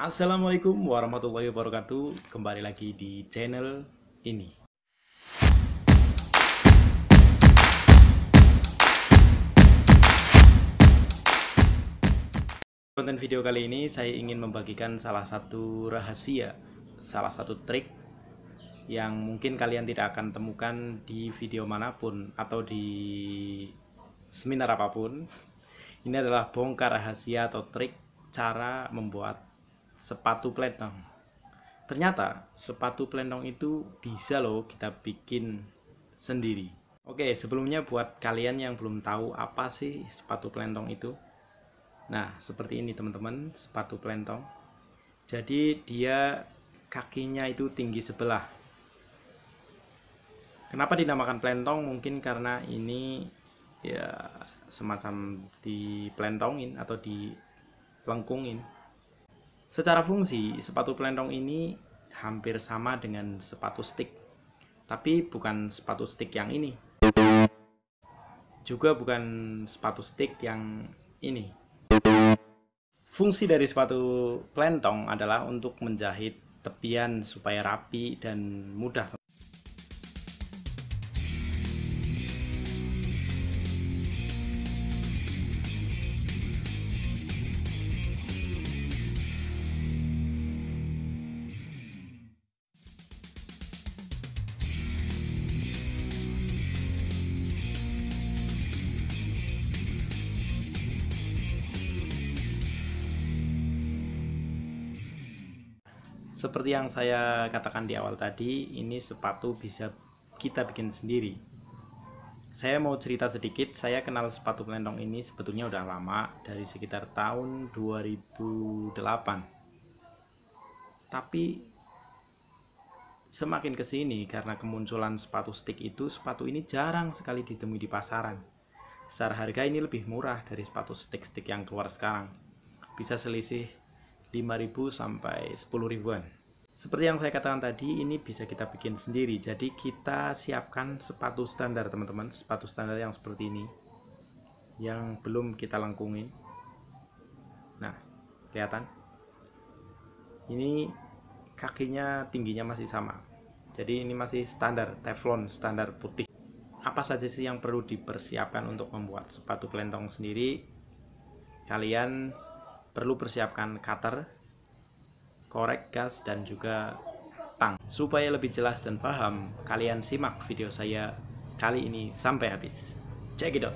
Assalamualaikum warahmatullahi wabarakatuh. Kembali lagi di channel ini. Konten video kali ini saya ingin membagikan salah satu rahasia, salah satu trik yang mungkin kalian tidak akan temukan di video manapun atau di seminar apapun. Ini adalah bongkar rahasia atau trik cara membuat sepatu plentong. Ternyata sepatu plentong itu bisa loh kita bikin sendiri. Oke, sebelumnya buat kalian yang belum tahu apa sih sepatu plentong itu. Nah, seperti ini teman-teman, sepatu plentong. Jadi dia kakinya itu tinggi sebelah. Kenapa dinamakan plentong? Mungkin karena ini ya semacam diplentongin atau dilengkungin. Secara fungsi, sepatu plentong ini hampir sama dengan sepatu stick. Tapi bukan sepatu stick yang ini. Juga bukan sepatu stick yang ini. Fungsi dari sepatu plentong adalah untuk menjahit tepian supaya rapi dan mudah. Seperti yang saya katakan di awal tadi, ini sepatu bisa kita bikin sendiri. Saya mau cerita sedikit, saya kenal sepatu plentong ini sebetulnya udah lama, dari sekitar tahun 2008. Tapi semakin kesini karena kemunculan sepatu stick itu, sepatu ini jarang sekali ditemui di pasaran. Secara harga ini lebih murah dari sepatu stick yang keluar sekarang. Bisa selisih 5.000 sampai 10.000-an. Seperti yang saya katakan tadi, ini bisa kita bikin sendiri. Jadi kita siapkan sepatu standar teman-teman, sepatu standar yang seperti ini, yang belum kita lengkungin. Nah, kelihatan? Ini kakinya tingginya masih sama. Jadi ini masih standar teflon, standar putih. Apa saja sih yang perlu dipersiapkan untuk membuat sepatu plentong sendiri? Kalian perlu persiapkan cutter, korek gas, dan juga tang. Supaya lebih jelas dan paham, kalian simak video saya kali ini sampai habis. Check it out.